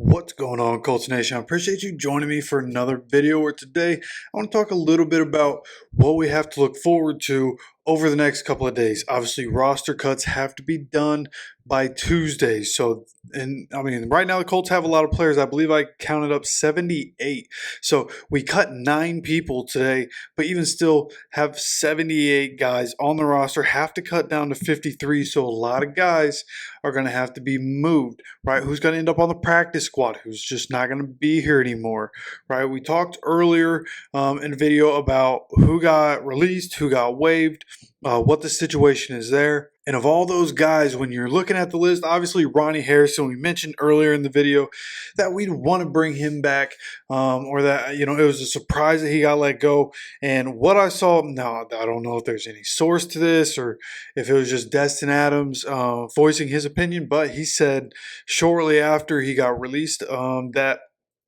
What's going on, Colts Nation? I appreciate you joining me for another video where today I want to talk a little bit about what we have to look forward to over the next couple of days. Obviously, roster cuts have to be done by Tuesday. So, right now the Colts have a lot of players. I believe I counted up 78. So we cut 9 people today, but even still have 78 guys on the roster, have to cut down to 53. So a lot of guys are going to have to be moved, right? Who's going to end up on the practice squad? Who's just not going to be here anymore, right? We talked earlier in a video about who got released, who got waived, what the situation is there. And of all those guys, when you're looking at the list, obviously Ronnie Harrison, we mentioned earlier in the video that we'd want to bring him back, or that, it was a surprise that he got let go. And what I saw, now I don't know if there's any source to this or if it was just Destin Adams voicing his opinion, but he said shortly after he got released that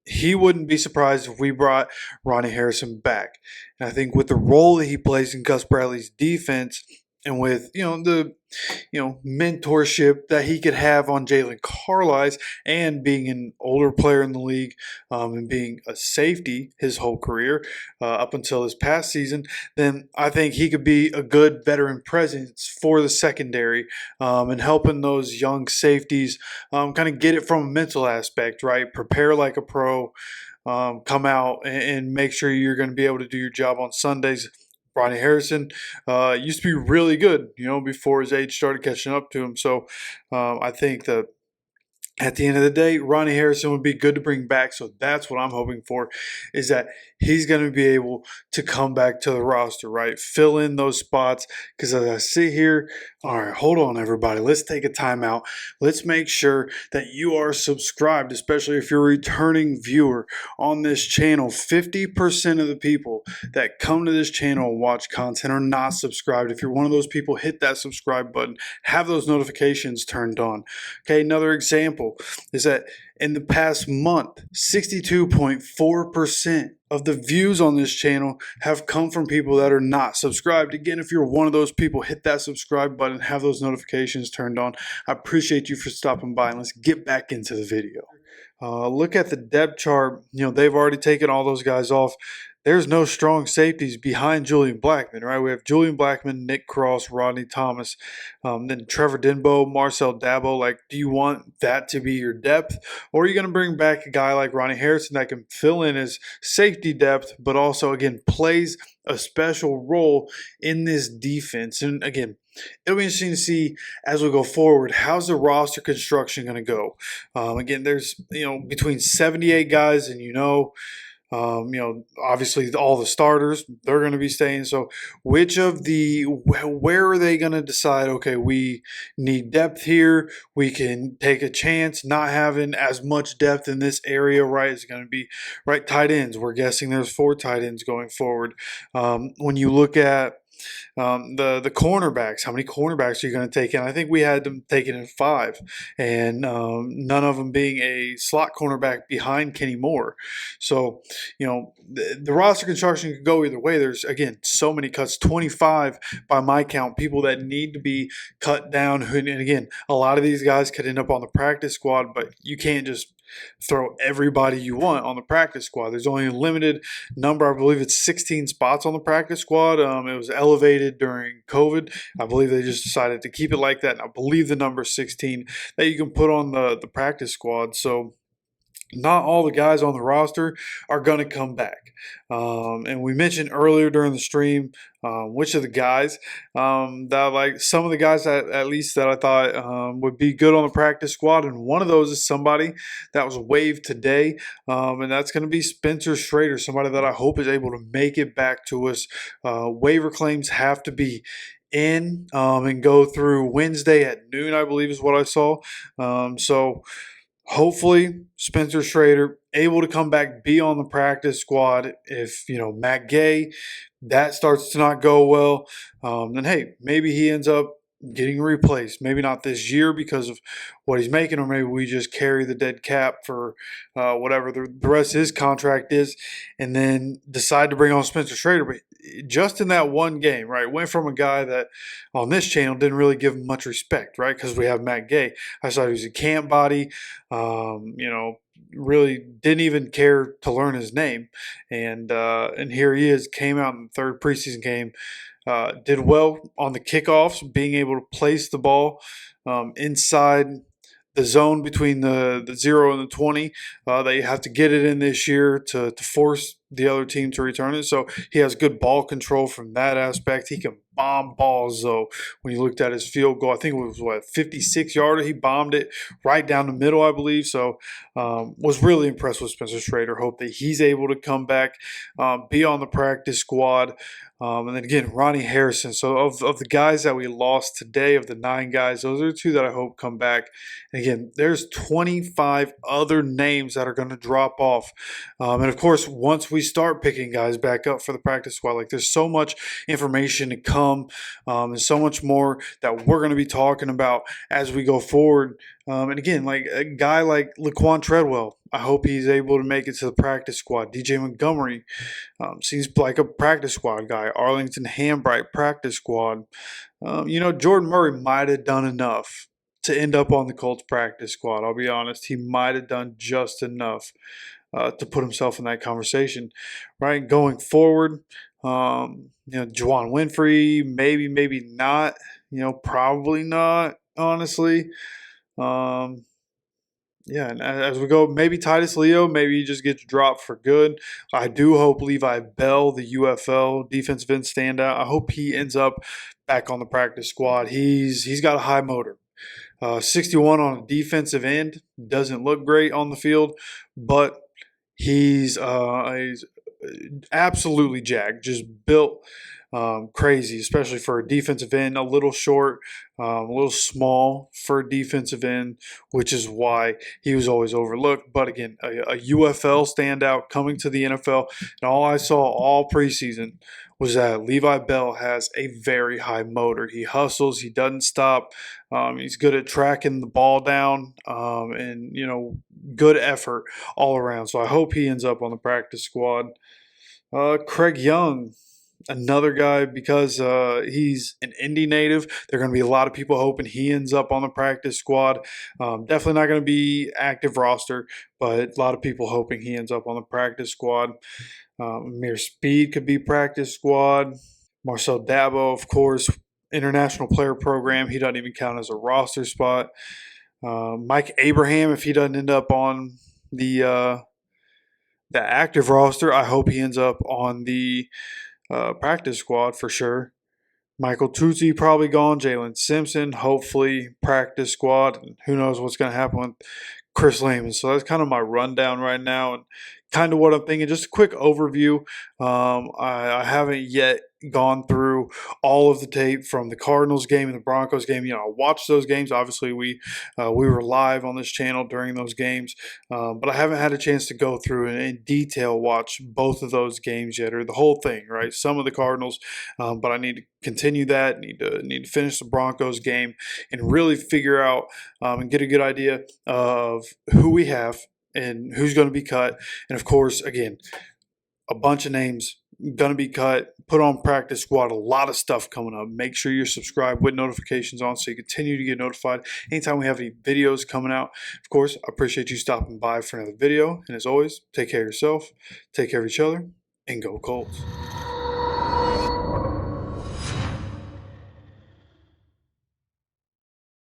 he wouldn't be surprised if we brought Ronnie Harrison back. And I think with the role that he plays in Gus Bradley's defense and with, the mentorship that he could have on Jalen Carlisle and being an older player in the league and being a safety his whole career up until this past season, then I think he could be a good veteran presence for the secondary and helping those young safeties kind of get it from a mental aspect, right? Prepare like a pro, come out and make sure you're going to be able to do your job on Sundays. Ronnie Harrison used to be really good, before his age started catching up to him. So I think that at the end of the day, Ronnie Harrison would be good to bring back. So that's what I'm hoping for, is that he's going to be able to come back to the roster, right? Fill in those spots. Because as I sit here, all right, hold on, everybody. Let's take a timeout. Let's make sure that you are subscribed, especially if you're a returning viewer on this channel. 50% of the people that come to this channel and watch content are not subscribed. If you're one of those people, hit that subscribe button. Have those notifications turned on. Okay, another example is that in the past month, 62.4% of the views on this channel have come from people that are not subscribed. Again, if you're one of those people, hit that subscribe button, have those notifications turned on. I appreciate you for stopping by, and let's get back into the video. Look at the depth chart. They've already taken all those guys off. There's no strong safeties behind Julian Blackmon, right? We have Julian Blackmon, Nick Cross, Rodney Thomas, then Trevor Denbo, Marcel Dabo. Like, do you want that to be your depth? Or are you going to bring back a guy like Ronnie Harrison that can fill in as safety depth, but also, again, plays a special role in this defense? And again, it'll be interesting to see as we go forward, how's the roster construction going to go? Again, there's, between 78 guys and, obviously all the starters, they're going to be staying. So where are they going to decide, okay, we need depth here. We can take a chance not having as much depth in this area, right? It's going to be, right, tight ends. We're guessing there's 4 tight ends going forward. When you look at the cornerbacks, how many cornerbacks are you going to take in? I think we had them taken in 5, and none of them being a slot cornerback behind Kenny Moore. So, the roster construction could go either way. There's, again, so many cuts, 25 by my count, people that need to be cut down. And again, a lot of these guys could end up on the practice squad, but you can't just throw everybody you want on the practice squad. There's only a limited number. I believe it's 16 spots on the practice squad. It was elevated during COVID. I believe they just decided to keep it like that. And I believe the number 16 that you can put on the practice squad. So not all the guys on the roster are going to come back. And we mentioned earlier during the stream which of the guys some of the guys that at least that I thought would be good on the practice squad. And one of those is somebody that was waived today. And that's going to be Spencer Schrader, somebody that I hope is able to make it back to us. Waiver claims have to be in and go through Wednesday at noon, I believe is what I saw. So hopefully Spencer Schrader able to come back, be on the practice squad. If, Matt Gay, that starts to not go well, then hey, maybe he ends up getting replaced. Maybe not this year because of what he's making, or maybe we just carry the dead cap for whatever the rest of his contract is, and then decide to bring on Spencer Schrader. But just in that one game, right, went from a guy that on this channel didn't really give him much respect, right, because we have Matt Gay. I thought he was a camp body, really didn't even care to learn his name, and here he is, came out in the third preseason game, did well on the kickoffs, being able to place the ball inside the zone between the 0 and the 20. They have to get it in this year to force the other team to return it. So he has good ball control from that aspect. He can bomb balls, though. When you looked at his field goal, I think it was, 56-yarder. He bombed it right down the middle, I believe. So was really impressed with Spencer Schrader. Hope that he's able to come back, be on the practice squad. And then again, Ronnie Harrison. So of the guys that we lost today, of the 9 guys, those are the 2 that I hope come back. And again, there's 25 other names that are going to drop off. And of course, once we start picking guys back up for the practice squad, like there's so much information to come, and so much more that we're going to be talking about as we go forward. And again, like a guy like Laquan Treadwell, I hope he's able to make it to the practice squad. DJ Montgomery seems like a practice squad guy. Arlington Hambright, practice squad. Jordan Murray might have done enough to end up on the Colts practice squad. I'll be honest. He might have done just enough to put himself in that conversation, right? Going forward, Juwan Winfrey, maybe not. Probably not, honestly. Yeah, and as we go, maybe Titus Leo, maybe he just gets dropped for good. I do hope Levi Bell, the UFL defensive end standout, I hope he ends up back on the practice squad. He's got a high motor. 61 on a defensive end, doesn't look great on the field, but he's absolutely jacked, just built crazy, especially for a defensive end. A little short, a little small for a defensive end, which is why he was always overlooked. But again, a UFL standout coming to the NFL, and all I saw all preseason was that Levi Bell has a very high motor. He hustles, he doesn't stop. He's good at tracking the ball down, and good effort all around. So I hope he ends up on the practice squad. Craig Young, another guy, because he's an Indy native. There are going to be a lot of people hoping he ends up on the practice squad. Definitely not going to be active roster, but a lot of people hoping he ends up on the practice squad. Amir Speed could be practice squad. Marcel Dabo, of course, international player program. He doesn't even count as a roster spot. Mike Abraham, if he doesn't end up on the active roster, I hope he ends up on the practice squad for sure. Michael Tucci probably gone. Jalen Simpson, hopefully practice squad. Who knows what's going to happen with Chris Lehman. So that's kind of my rundown right now and kind of what I'm thinking. Just a quick overview. I haven't yet gone through all of the tape from the Cardinals game and the Broncos game. I watched those games. Obviously, we were live on this channel during those games, but I haven't had a chance to go through and in detail watch both of those games yet, or the whole thing, right? Some of the Cardinals, but I need to continue that. Need to finish the Broncos game and really figure out and get a good idea of who we have and who's going to be cut. And of course, again, a bunch of names going to be cut, put on practice squad, a lot of stuff coming up. Make sure you're subscribed with notifications on so you continue to get notified anytime we have any videos coming out. Of course, I appreciate you stopping by for another video. And as always, take care of yourself, take care of each other, and go Colts.